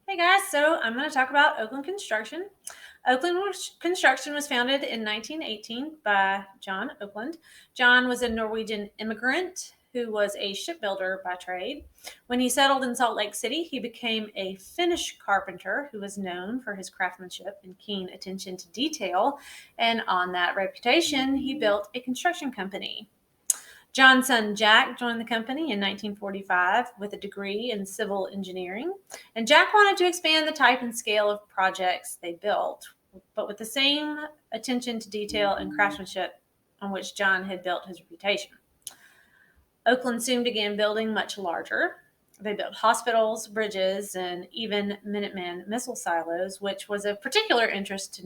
Hey guys, so I'm going to talk about Okland Construction. Construction was founded in 1918 by John Okland. John was a Norwegian immigrant who was a shipbuilder by trade. When he settled in Salt Lake City, he became a Finnish carpenter who was known for his craftsmanship and keen attention to detail. And on that reputation, he built a construction company. John's son Jack joined the company in 1945 with a degree in civil engineering, and Jack wanted to expand the type and scale of projects they built, but with the same attention to detail and craftsmanship on which John had built his reputation. Oakland soon began building much larger. They built hospitals, bridges, and even Minuteman missile silos, which was of particular interest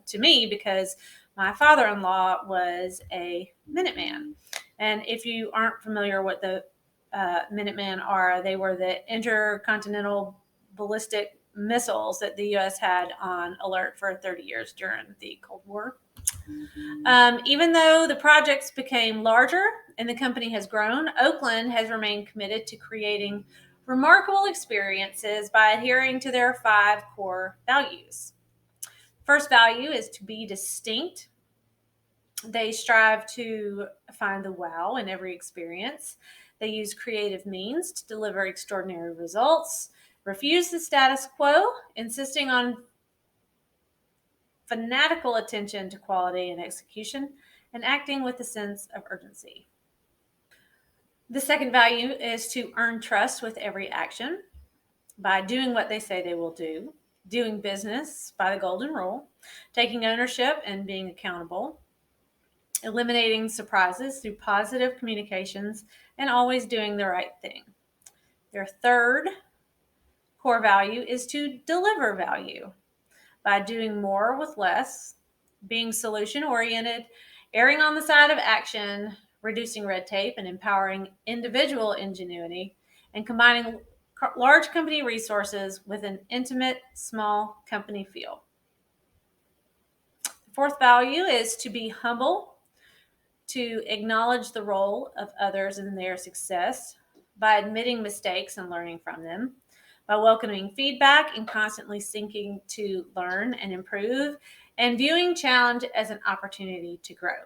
to me because my father in law was a Minuteman. And if you aren't familiar what the Minuteman are, they were the intercontinental ballistic missiles that the U.S. had on alert for 30 years during the Cold War. Even though the projects became larger and the company has grown, Okland has remained committed to creating remarkable experiences by adhering to their 5 core values. First value is to be distinct. They strive to find the wow in every experience. They use creative means to deliver extraordinary results, refuse the status quo, insisting on fanatical attention to quality and execution, and acting with a sense of urgency. The second value is to earn trust with every action by doing what they say they will do, doing business by the golden rule, taking ownership and being accountable, eliminating surprises through positive communications, and always doing the right thing. Their third core value is to deliver value by doing more with less, being solution oriented, erring on the side of action, reducing red tape, and empowering individual ingenuity, and combining large company resources with an intimate, small company feel. The fourth value is to be humble, to acknowledge the role of others in their success by admitting mistakes and learning from them, by welcoming feedback and constantly seeking to learn and improve, and viewing challenge as an opportunity to grow.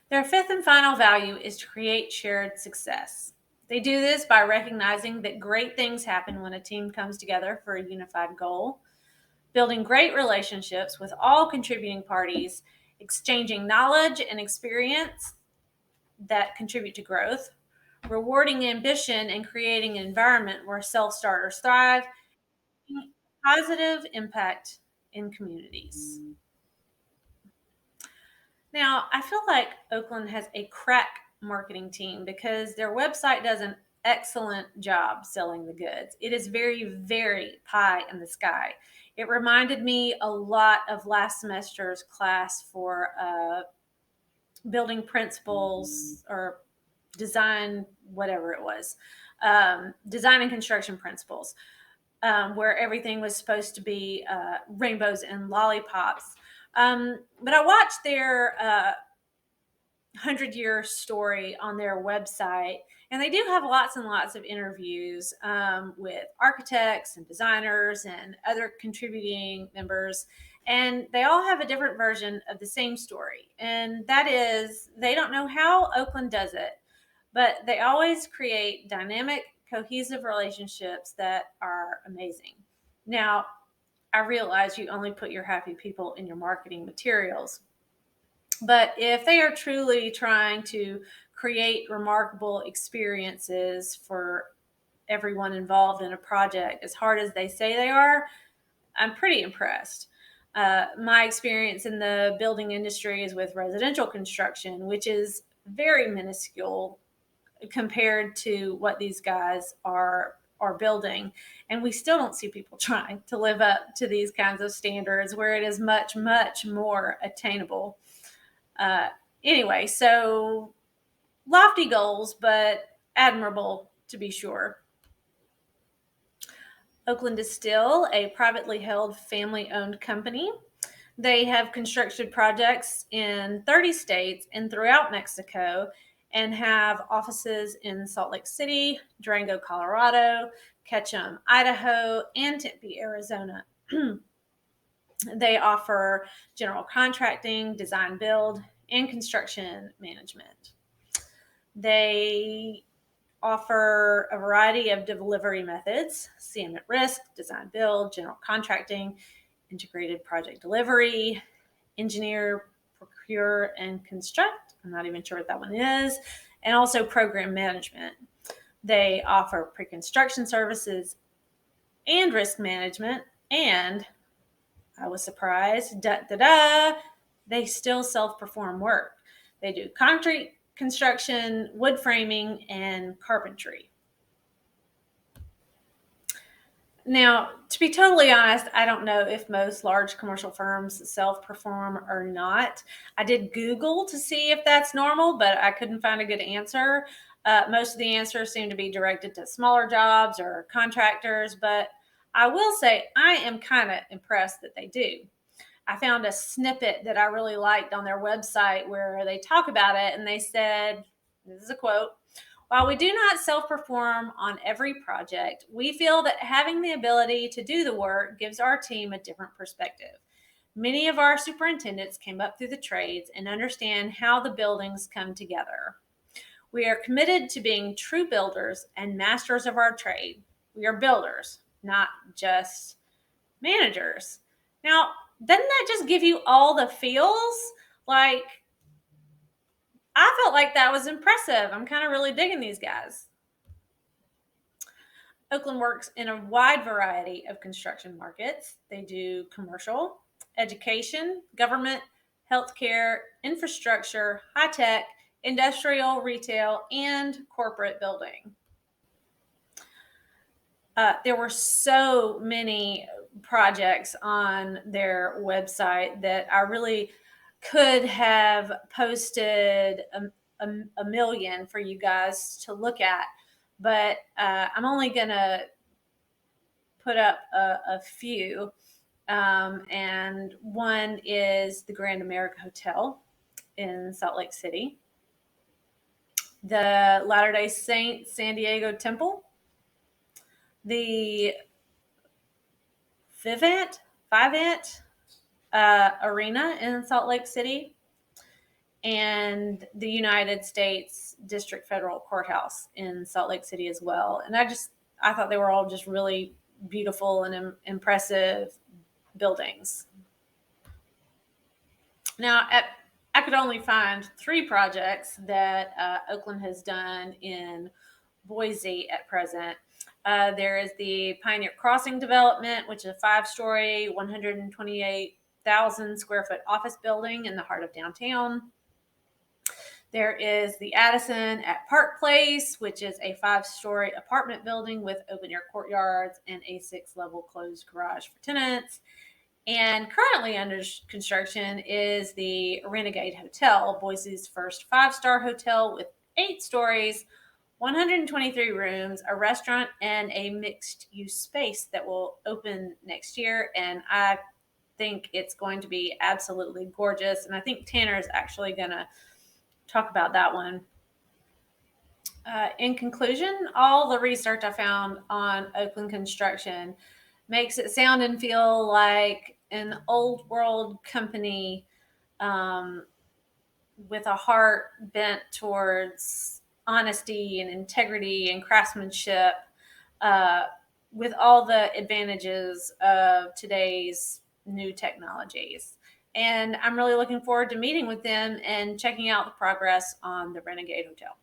Their fifth and final value is to create shared success. They do this by recognizing that great things happen when a team comes together for a unified goal, building great relationships with all contributing parties, exchanging knowledge and experience that contribute to growth, rewarding ambition, and creating an environment where self-starters thrive, positive impact in communities. Now, I feel like Okland has a crack marketing team because their website does an excellent job selling the goods. It is very, very pie in the sky. It reminded me a lot of last semester's class for building principles or design, whatever it was, design and construction principles, where everything was supposed to be rainbows and lollipops. But I watched their 100-year story on their website, and they do have lots and lots of interviews with architects and designers and other contributing members, and they all have a different version of the same story, and that is they don't know how Okland does it, but they always create dynamic, cohesive relationships that are amazing. Now, I realize you only put your happy people in your marketing materials, but if they are truly trying to create remarkable experiences for everyone involved in a project as hard as they say they are, I'm pretty impressed. My experience in the building industry is with residential construction, which is very minuscule compared to what these guys are building, and we still don't see people trying to live up to these kinds of standards where it is much more attainable. uh, anyway, so lofty goals but admirable to be sure. Okland is still a privately held family owned company. They have constructed projects in 30 states and throughout Mexico, and have offices in Salt Lake City, Durango, Colorado, Ketchum, Idaho, and Tempe, Arizona. They offer general contracting, design build, and construction management. They offer a variety of delivery methods: CM at risk, design build, general contracting, integrated project delivery, engineer, procure, and construct. I'm not even sure what that one is. And also program management. They offer pre-construction services and risk management. And I was surprised, they still self-perform work. They do concrete construction, wood framing, and carpentry. Now, to be totally honest, I don't know if most large commercial firms self-perform or not. I did Google to see if that's normal, but I couldn't find a good answer. Most of the answers seem to be directed to smaller jobs or contractors, but I will say I am kind of impressed that they do. I found a snippet that I really liked on their website where they talk about it, and they said, this is a quote: "While we do not self-perform on every project, we feel that having the ability to do the work gives our team a different perspective. Many of our superintendents came up through the trades and understand how the buildings come together. We are committed to being true builders and masters of our trade. We are builders, not just managers." Now, doesn't that just give you all the feels? Like, I felt like that was impressive. I'm kind of really digging these guys. Okland works in a wide variety of construction markets. They do commercial, education, government, healthcare, infrastructure, high tech, industrial, retail, and corporate building. There were so many projects on their website that I really could have posted a million for you guys to look at, but I'm only going to put up a few. And one is the Grand America Hotel in Salt Lake City, the Latter-day Saint San Diego Temple, the Vivint Arena in Salt Lake City, and the United States District Federal Courthouse in Salt Lake City as well. And I thought they were all just really beautiful and impressive buildings. Now, I could only find 3 projects that Okland has done in Boise at present. There is the Pioneer Crossing development, which is a 5-story, 128,000 square foot office building in the heart of downtown. There is the Addison at Park Place, which is a 5-story apartment building with open air courtyards and a 6-level closed garage for tenants. And currently under construction is the Renegade Hotel, Boise's first 5-star hotel with 8 stories, 123 rooms, a restaurant, and a mixed-use space that will open next year. And I think it's going to be absolutely gorgeous. And I think Tanner is actually going to talk about that one. In conclusion, all the research I found on Okland Construction makes it sound and feel like an old world company with a heart bent towards honesty and integrity and craftsmanship, with all the advantages of today's new technologies. And I'm really looking forward to meeting with them and checking out the progress on the Renegade Hotel.